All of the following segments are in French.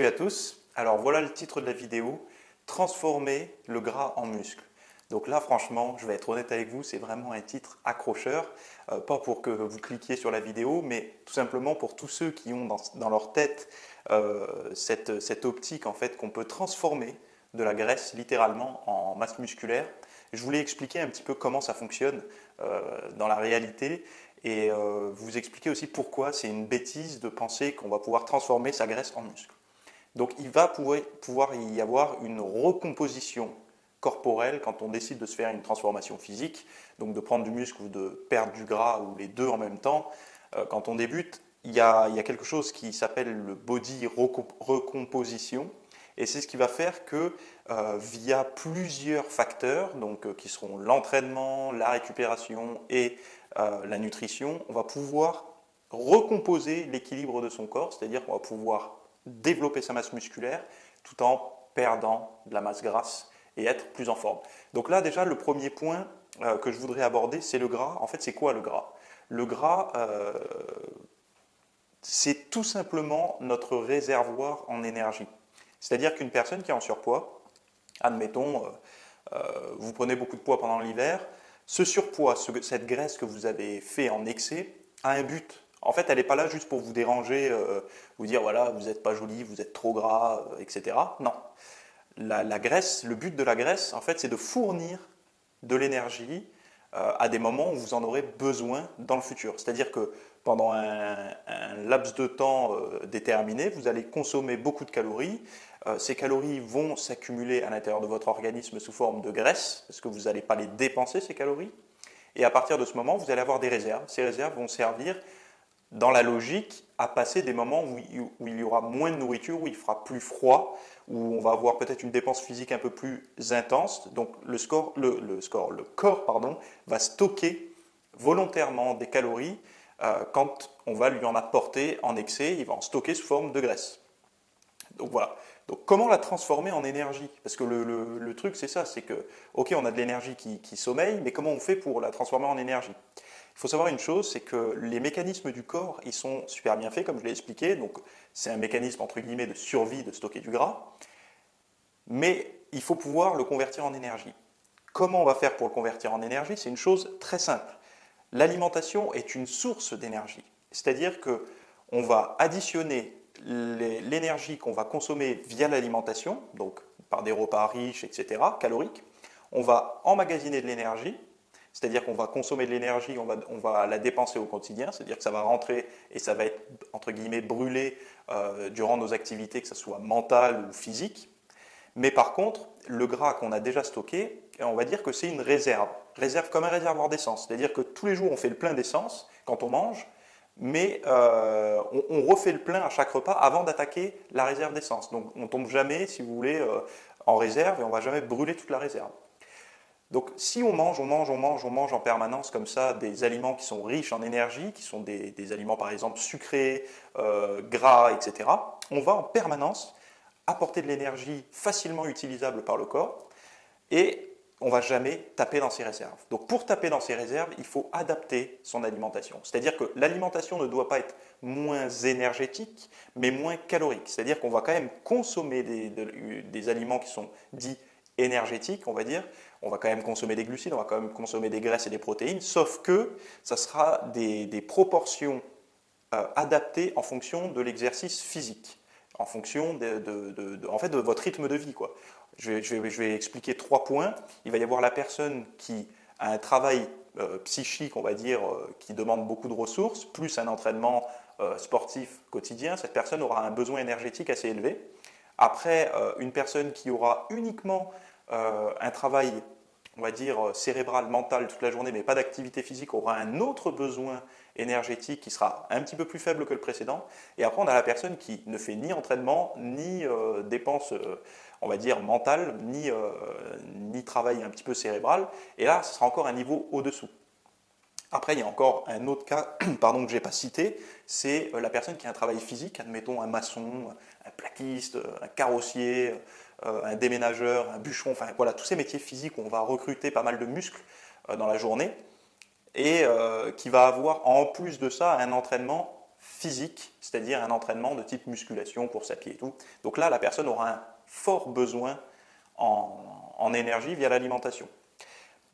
Salut à tous, alors voilà le titre de la vidéo, transformer le gras en muscle. Donc là franchement, je vais être honnête avec vous, c'est vraiment un titre accrocheur, pas pour que vous cliquiez sur la vidéo, mais tout simplement pour tous ceux qui ont dans leur tête cette optique en fait qu'on peut transformer de la graisse littéralement en masse musculaire. Je voulais expliquer un petit peu comment ça fonctionne dans la réalité et vous expliquer aussi pourquoi c'est une bêtise de penser qu'on va pouvoir transformer sa graisse en muscle. Donc il va pouvoir y avoir une recomposition corporelle quand on décide de se faire une transformation physique, donc de prendre du muscle ou de perdre du gras ou les deux en même temps. Quand on débute, il y a quelque chose qui s'appelle le body recomposition, et c'est ce qui va faire que via plusieurs facteurs, donc qui seront l'entraînement, la récupération et la nutrition, on va pouvoir recomposer l'équilibre de son corps, c'est-à-dire qu'on va pouvoir développer sa masse musculaire tout en perdant de la masse grasse et être plus en forme. Donc là déjà le premier point que je voudrais aborder, c'est le gras. En fait, c'est quoi le gras? Le gras, c'est tout simplement notre réservoir en énergie. C'est-à-dire qu'une personne qui est en surpoids, admettons, vous prenez beaucoup de poids pendant l'hiver, ce surpoids, cette graisse que vous avez fait en excès, a un but. En fait, elle n'est pas là juste pour vous déranger, vous dire voilà, vous n'êtes pas joli, vous êtes trop gras, etc. Non. La graisse, le but de la graisse, en fait, c'est de fournir de l'énergie à des moments où vous en aurez besoin dans le futur. C'est-à-dire que pendant un laps de temps déterminé, vous allez consommer beaucoup de calories. Ces calories vont s'accumuler à l'intérieur de votre organisme sous forme de graisse, parce que vous n'allez pas les dépenser, ces calories. Et à partir de ce moment, vous allez avoir des réserves. Ces réserves vont servir dans la logique, à passer des moments où il y aura moins de nourriture, où il fera plus froid, où on va avoir peut-être une dépense physique un peu plus intense. Donc le corps va stocker volontairement des calories quand on va lui en apporter en excès, il va en stocker sous forme de graisse. Donc voilà. Donc comment la transformer en énergie? Parce que le truc c'est ça, c'est que, ok, on a de l'énergie qui sommeille, mais comment on fait pour la transformer en énergie? Il faut savoir une chose, c'est que les mécanismes du corps, ils sont super bien faits, comme je l'ai expliqué. Donc, c'est un mécanisme, entre guillemets, de survie, de stocker du gras. Mais il faut pouvoir le convertir en énergie. Comment on va faire pour le convertir en énergie? C'est une chose très simple. L'alimentation est une source d'énergie. C'est-à-dire qu'on va additionner l'énergie qu'on va consommer via l'alimentation, donc par des repas riches, etc., caloriques. On va emmagasiner de l'énergie. C'est-à-dire qu'on va consommer de l'énergie, on va la dépenser au quotidien, c'est-à-dire que ça va rentrer et ça va être, entre guillemets, brûlé durant nos activités, que ce soit mentales ou physiques. Mais par contre, le gras qu'on a déjà stocké, on va dire que c'est une réserve. Réserve comme un réservoir d'essence. C'est-à-dire que tous les jours, on fait le plein d'essence quand on mange, mais on refait le plein à chaque repas avant d'attaquer la réserve d'essence. Donc on ne tombe jamais, si vous voulez, en réserve et on ne va jamais brûler toute la réserve. Donc si on mange en permanence comme ça des aliments qui sont riches en énergie, qui sont des aliments par exemple sucrés, gras, etc., on va en permanence apporter de l'énergie facilement utilisable par le corps et on ne va jamais taper dans ses réserves. Donc pour taper dans ses réserves, il faut adapter son alimentation. C'est-à-dire que l'alimentation ne doit pas être moins énergétique, mais moins calorique. C'est-à-dire qu'on va quand même consommer des aliments qui sont dits énergétique, on va dire. On va quand même consommer des glucides, on va quand même consommer des graisses et des protéines, sauf que ça sera des proportions adaptées en fonction de l'exercice physique, en fonction en fait, de votre rythme de vie, quoi. Je vais expliquer 3 points. Il va y avoir la personne qui a un travail psychique, on va dire, qui demande beaucoup de ressources, plus un entraînement sportif quotidien. Cette personne aura un besoin énergétique assez élevé. Après, une personne qui aura uniquement un travail, on va dire, cérébral, mental toute la journée, mais pas d'activité physique, aura un autre besoin énergétique qui sera un petit peu plus faible que le précédent. Et après, on a la personne qui ne fait ni entraînement, ni dépenses, on va dire, mentales, ni travail un petit peu cérébral. Et là, ce sera encore un niveau au-dessous. Après, il y a encore un autre cas pardon, que je n'ai pas cité, c'est la personne qui a un travail physique, admettons un maçon, un plaquiste, un carrossier, un déménageur, un bûcheron, enfin voilà, tous ces métiers physiques où on va recruter pas mal de muscles dans la journée et qui va avoir en plus de ça un entraînement physique, c'est-à-dire un entraînement de type musculation, course à pied et tout. Donc là, la personne aura un fort besoin en énergie via l'alimentation.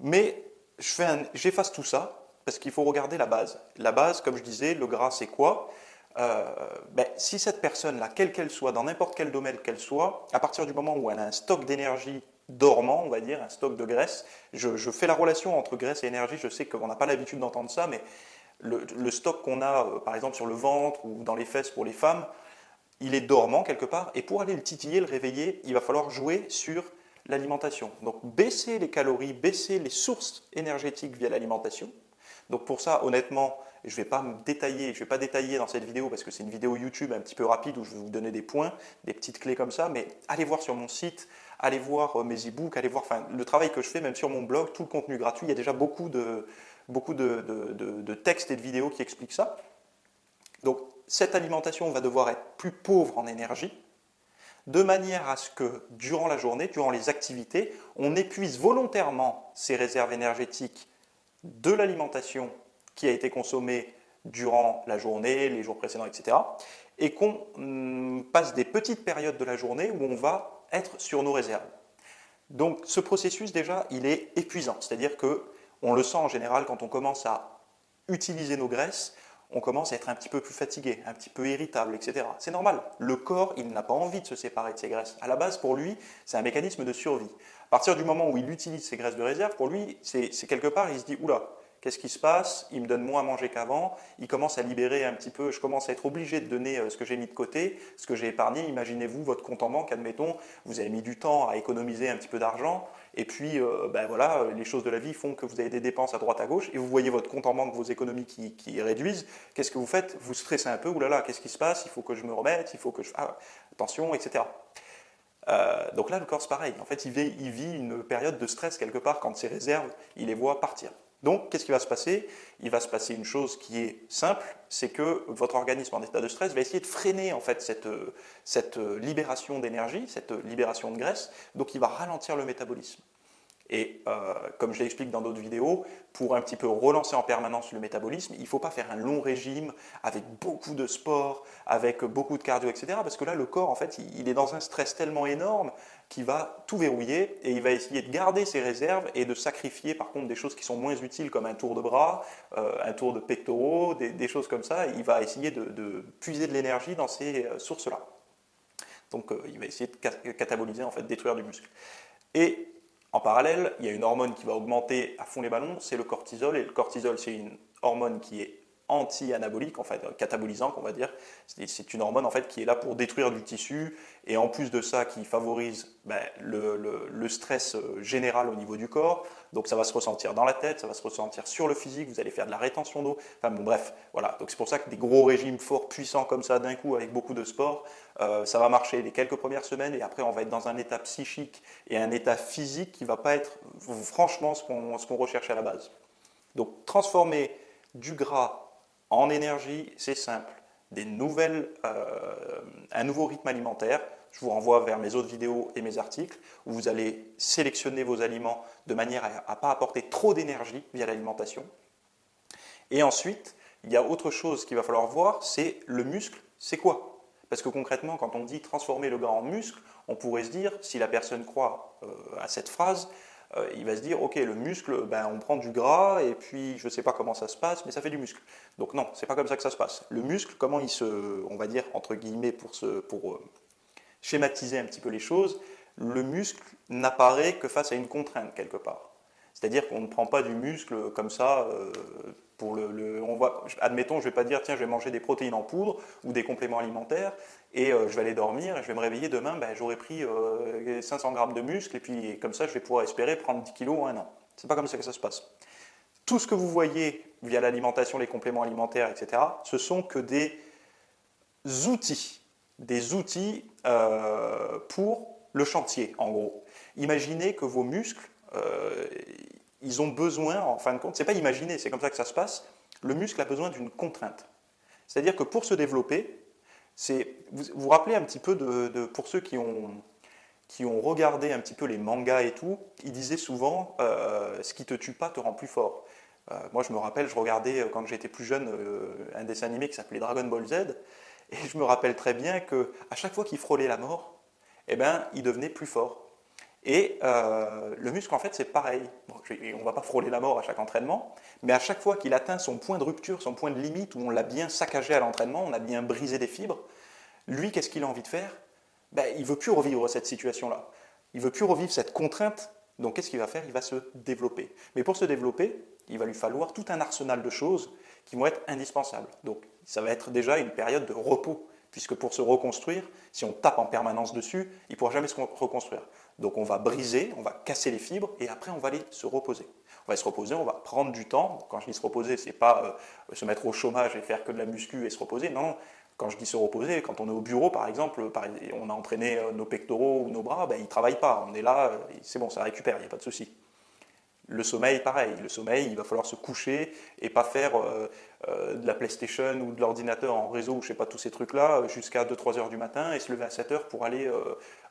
Mais j'efface tout ça parce qu'il faut regarder la base. La base, comme je disais, le gras, c'est quoi? Si cette personne-là, quelle qu'elle soit, dans n'importe quel domaine qu'elle soit, à partir du moment où elle a un stock d'énergie dormant, on va dire, un stock de graisse, je fais la relation entre graisse et énergie, je sais qu'on n'a pas l'habitude d'entendre ça, mais le stock qu'on a, par exemple, sur le ventre ou dans les fesses pour les femmes, il est dormant quelque part, et pour aller le titiller, le réveiller, il va falloir jouer sur l'alimentation. Donc baisser les calories, baisser les sources énergétiques via l'alimentation. Donc pour ça, honnêtement, je ne vais pas détailler dans cette vidéo parce que c'est une vidéo YouTube un petit peu rapide où je vais vous donner des points, des petites clés comme ça, mais allez voir sur mon site, allez voir mes e-books, allez voir le travail que je fais, même sur mon blog, tout le contenu gratuit, il y a déjà beaucoup de textes et de vidéos qui expliquent ça. Donc cette alimentation va devoir être plus pauvre en énergie, de manière à ce que durant la journée, durant les activités, on épuise volontairement ces réserves énergétiques de l'alimentation qui a été consommée durant la journée, les jours précédents, etc. Et qu'on passe des petites périodes de la journée où on va être sur nos réserves. Donc ce processus déjà, il est épuisant, c'est-à-dire qu'on le sent en général quand on commence à utiliser nos graisses, on commence à être un petit peu plus fatigué, un petit peu irritable, etc. C'est normal. Le corps, il n'a pas envie de se séparer de ses graisses. À la base, pour lui, c'est un mécanisme de survie. À partir du moment où il utilise ses graisses de réserve, pour lui, c'est quelque part, il se dit « Oula, qu'est-ce qui se passe? Il me donne moins à manger qu'avant. » Il commence à libérer un petit peu. Je commence à être obligé de donner ce que j'ai mis de côté, ce que j'ai épargné. Imaginez-vous votre compte en banque, admettons, vous avez mis du temps à économiser un petit peu d'argent. Et puis, voilà, les choses de la vie font que vous avez des dépenses à droite à gauche et vous voyez votre compte en banque, vos économies qui réduisent. Qu'est-ce que vous faites? Vous stressez un peu. Ouh là là, qu'est-ce qui se passe? Il faut que je me remette, il faut que je... Ah, attention, etc. Donc là, le corps, c'est pareil. En fait, il vit une période de stress quelque part quand ses réserves, il les voit partir. Donc, qu'est-ce qui va se passer? Il va se passer une chose qui est simple, c'est que votre organisme en état de stress va essayer de freiner en fait cette libération d'énergie, cette libération de graisse. Donc, il va ralentir le métabolisme. Et comme je l'explique dans d'autres vidéos, pour un petit peu relancer en permanence le métabolisme, il ne faut pas faire un long régime avec beaucoup de sport, avec beaucoup de cardio, etc. Parce que là, le corps, en fait, il est dans un stress tellement énorme qu'il va tout verrouiller et il va essayer de garder ses réserves et de sacrifier par contre des choses qui sont moins utiles comme un tour de bras, un tour de pectoraux, des choses comme ça. Il va essayer de puiser de l'énergie dans ces sources-là. Donc il va essayer de cataboliser, en fait, détruire du muscle. Et en parallèle, il y a une hormone qui va augmenter à fond les ballons, c'est le cortisol. Et le cortisol, c'est une hormone qui est anti-anabolique, en fait, catabolisante, on va dire. C'est une hormone en fait, qui est là pour détruire du tissu et en plus de ça, qui favorise le stress général au niveau du corps. Donc ça va se ressentir dans la tête, ça va se ressentir sur le physique, vous allez faire de la rétention d'eau. Enfin bon, bref, voilà. Donc c'est pour ça que des gros régimes forts, puissants comme ça d'un coup, avec beaucoup de sport, ça va marcher les quelques premières semaines et après on va être dans un état psychique et un état physique qui ne va pas être franchement ce qu'on recherche à la base. Donc transformer du gras en énergie, c'est simple. Un nouveau rythme alimentaire. Je vous renvoie vers mes autres vidéos et mes articles où vous allez sélectionner vos aliments de manière à ne pas apporter trop d'énergie via l'alimentation. Et ensuite, il y a autre chose qu'il va falloir voir, c'est le muscle, c'est quoi? Parce que concrètement, quand on dit transformer le gras en muscle, on pourrait se dire, si la personne croit à cette phrase, il va se dire, ok, le muscle, on prend du gras et puis je ne sais pas comment ça se passe, mais ça fait du muscle. Donc non, c'est pas comme ça que ça se passe. Le muscle, comment on va dire, entre guillemets, pour schématiser un petit peu les choses, le muscle n'apparaît que face à une contrainte quelque part. C'est-à-dire qu'on ne prend pas du muscle comme ça admettons, je ne vais pas dire, tiens, je vais manger des protéines en poudre ou des compléments alimentaires et je vais aller dormir et je vais me réveiller demain, j'aurai pris 500 grammes de muscle et puis comme ça, je vais pouvoir espérer prendre 10 kilos en un an. C'est pas comme ça que ça se passe. Tout ce que vous voyez via l'alimentation, les compléments alimentaires, etc., ce sont que des outils pour le chantier, en gros. Imaginez que vos muscles, ils ont besoin, en fin de compte, c'est pas imaginer, c'est comme ça que ça se passe, le muscle a besoin d'une contrainte. C'est-à-dire que pour se développer, vous vous rappelez un petit peu pour ceux qui ont regardé un petit peu les mangas et tout, ils disaient souvent ce qui te tue pas te rend plus fort. Moi, je me rappelle, je regardais quand j'étais plus jeune un dessin animé qui s'appelait Dragon Ball Z, et je me rappelle très bien que à chaque fois qu'il frôlait la mort, eh ben, il devenait plus fort. Et le muscle, en fait, c'est pareil. Bon, on ne va pas frôler la mort à chaque entraînement, mais à chaque fois qu'il atteint son point de rupture, son point de limite, où on l'a bien saccagé à l'entraînement, on a bien brisé des fibres, lui, qu'est-ce qu'il a envie de faire? Ben, il ne veut plus revivre cette situation-là. Il ne veut plus revivre cette contrainte. Donc, qu'est-ce qu'il va faire? Il va se développer. Mais pour se développer, il va lui falloir tout un arsenal de choses qui vont être indispensables. Donc, ça va être déjà une période de repos, puisque pour se reconstruire, si on tape en permanence dessus, il ne pourra jamais se reconstruire. Donc, on va briser, on va casser les fibres, et après, on va aller se reposer. On va se reposer, on va prendre du temps. Quand je dis se reposer, ce n'est pas se mettre au chômage et faire que de la muscu et se reposer. Non, quand je dis se reposer, quand on est au bureau, par exemple, on a entraîné nos pectoraux ou nos bras, ben, ils ne travaillent pas. On est là, c'est bon, ça récupère, il n'y a pas de souci. Le sommeil, pareil. Le sommeil, il va falloir se coucher et pas faire de la PlayStation ou de l'ordinateur en réseau ou je sais pas, tous ces trucs-là, jusqu'à 2-3 heures du matin et se lever à 7 heures pour aller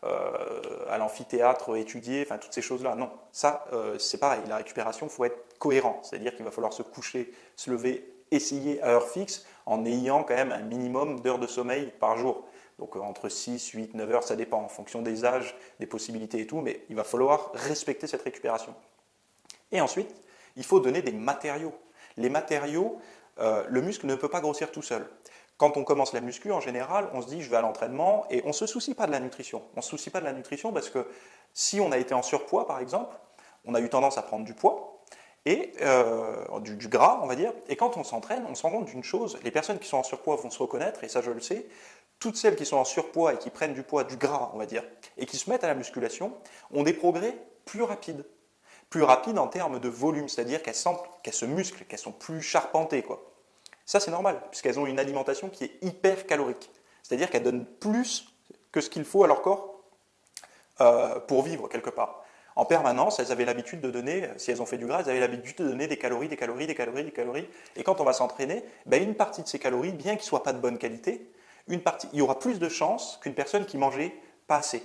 à l'amphithéâtre étudier, enfin toutes ces choses-là. Non, ça, c'est pareil. La récupération, il faut être cohérent. C'est-à-dire qu'il va falloir se coucher, se lever, essayer à heure fixe en ayant quand même un minimum d'heures de sommeil par jour. Donc entre 6, 8, 9 heures, ça dépend en fonction des âges, des possibilités et tout, mais il va falloir respecter cette récupération. Et ensuite, il faut donner des matériaux. Les matériaux, le muscle ne peut pas grossir tout seul. Quand on commence la muscu, en général, on se dit je vais à l'entraînement et on ne se soucie pas de la nutrition. On ne se soucie pas de la nutrition parce que si on a été en surpoids, par exemple, on a eu tendance à prendre du poids et du gras, on va dire. Et quand on s'entraîne, on se rend compte d'une chose. Les personnes qui sont en surpoids vont se reconnaître, et ça je le sais. Toutes celles qui sont en surpoids et qui prennent du poids, du gras, on va dire, et qui se mettent à la musculation, ont des progrès plus rapides. Plus rapides en termes de volume, c'est-à-dire qu'elles se musclent, qu'elles sont plus charpentées, quoi. Ça, c'est normal, puisqu'elles ont une alimentation qui est hyper calorique. C'est-à-dire qu'elles donnent plus que ce qu'il faut à leur corps pour vivre quelque part. En permanence, elles avaient l'habitude de donner, si elles ont fait du gras, elles avaient l'habitude de donner des calories, des calories, des calories, des calories. Et quand on va s'entraîner, ben une partie de ces calories, bien qu'ils ne soient pas de bonne qualité, il y aura plus de chances qu'une personne qui mangeait pas assez.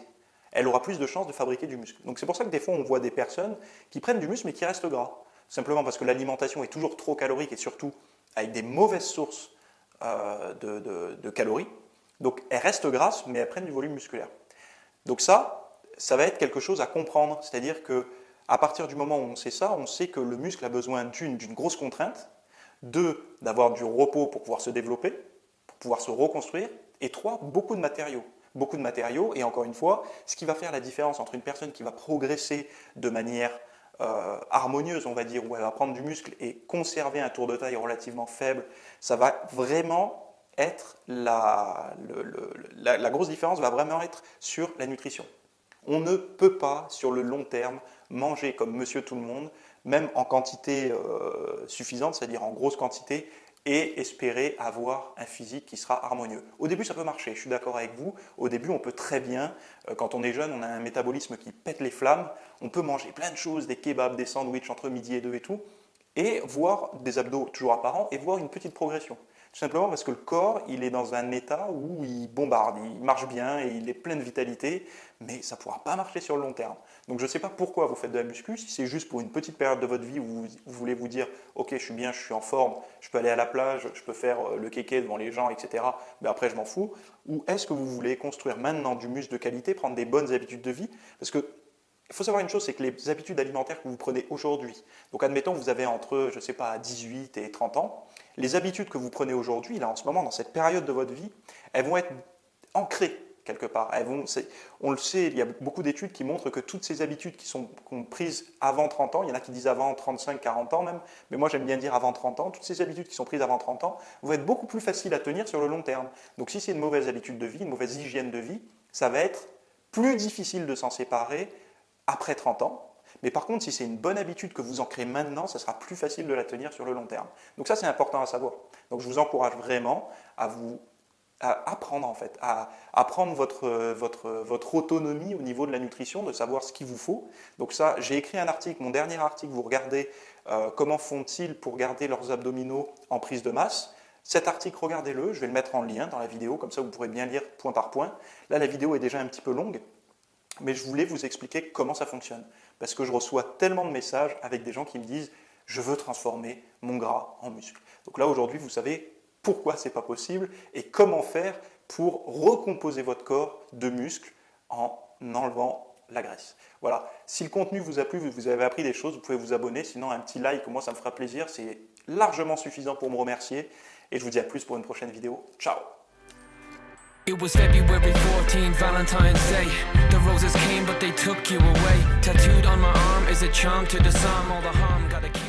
Elle aura plus de chances de fabriquer du muscle. Donc c'est pour ça que des fois on voit des personnes qui prennent du muscle mais qui restent gras. Simplement parce que l'alimentation est toujours trop calorique et surtout avec des mauvaises sources de calories. Donc elles restent grasses mais elles prennent du volume musculaire. Donc ça va être quelque chose à comprendre. C'est-à-dire qu'à partir du moment où on sait ça, on sait que le muscle a besoin d'une grosse contrainte, deux, d'avoir du repos pour pouvoir se développer, pour pouvoir se reconstruire, et trois, beaucoup de matériaux. Beaucoup de matériaux, et encore une fois, ce qui va faire la différence entre une personne qui va progresser de manière harmonieuse, on va dire, où elle va prendre du muscle et conserver un tour de taille relativement faible, ça va vraiment être la grosse différence va vraiment être sur la nutrition. On ne peut pas, sur le long terme, manger comme monsieur tout le monde, même en quantité suffisante, c'est-à-dire en grosse quantité, et espérer avoir un physique qui sera harmonieux. Au début, ça peut marcher, je suis d'accord avec vous. Au début, on peut très bien, quand on est jeune, on a un métabolisme qui pète les flammes, on peut manger plein de choses, des kebabs, des sandwichs entre midi et deux et tout, et voir des abdos toujours apparents, et voir une petite progression. Tout simplement parce que le corps, il est dans un état où il bombarde, il marche bien et il est plein de vitalité, mais ça ne pourra pas marcher sur le long terme. Donc je ne sais pas pourquoi vous faites de la muscu, si c'est juste pour une petite période de votre vie où vous voulez vous dire « Ok, je suis bien, je suis en forme, je peux aller à la plage, je peux faire le kéké devant les gens, etc. » Mais après, je m'en fous. Ou est-ce que vous voulez construire maintenant du muscle de qualité, prendre des bonnes habitudes de vie? Parce que il faut savoir une chose, c'est que les habitudes alimentaires que vous prenez aujourd'hui, donc admettons que vous avez entre, je ne sais pas, 18 et 30 ans, les habitudes que vous prenez aujourd'hui, là en ce moment, dans cette période de votre vie, elles vont être ancrées quelque part. On le sait, il y a beaucoup d'études qui montrent que toutes ces habitudes qui sont prises avant 30 ans, il y en a qui disent avant 35, 40 ans même, mais moi j'aime bien dire avant 30 ans, toutes ces habitudes qui sont prises avant 30 ans vont être beaucoup plus faciles à tenir sur le long terme. Donc si c'est une mauvaise habitude de vie, une mauvaise hygiène de vie, ça va être plus difficile de s'en séparer après 30 ans. Mais par contre, si c'est une bonne habitude que vous ancrez maintenant, ça sera plus facile de la tenir sur le long terme. Donc ça, c'est important à savoir. Donc je vous encourage vraiment à apprendre en fait, à apprendre votre autonomie au niveau de la nutrition, de savoir ce qu'il vous faut. Donc ça, j'ai écrit un article, mon dernier article, vous regardez comment font-ils pour garder leurs abdominaux en prise de masse. Cet article, regardez-le, je vais le mettre en lien dans la vidéo, comme ça vous pourrez bien lire point par point. Là, la vidéo est déjà un petit peu longue, mais je voulais vous expliquer comment ça fonctionne. Parce que je reçois tellement de messages avec des gens qui me disent je veux transformer mon gras en muscle. Donc là, aujourd'hui, vous savez pourquoi ce n'est pas possible et comment faire pour recomposer votre corps de muscles en enlevant la graisse. Voilà, si le contenu vous a plu, vous avez appris des choses, vous pouvez vous abonner, sinon un petit like, moi ça me fera plaisir, c'est largement suffisant pour me remercier et je vous dis à plus pour une prochaine vidéo. Ciao! It was February 14th, Valentine's Day. The roses came but they took you away. Tattooed on my arm is a charm to disarm all the harm. Gotta keep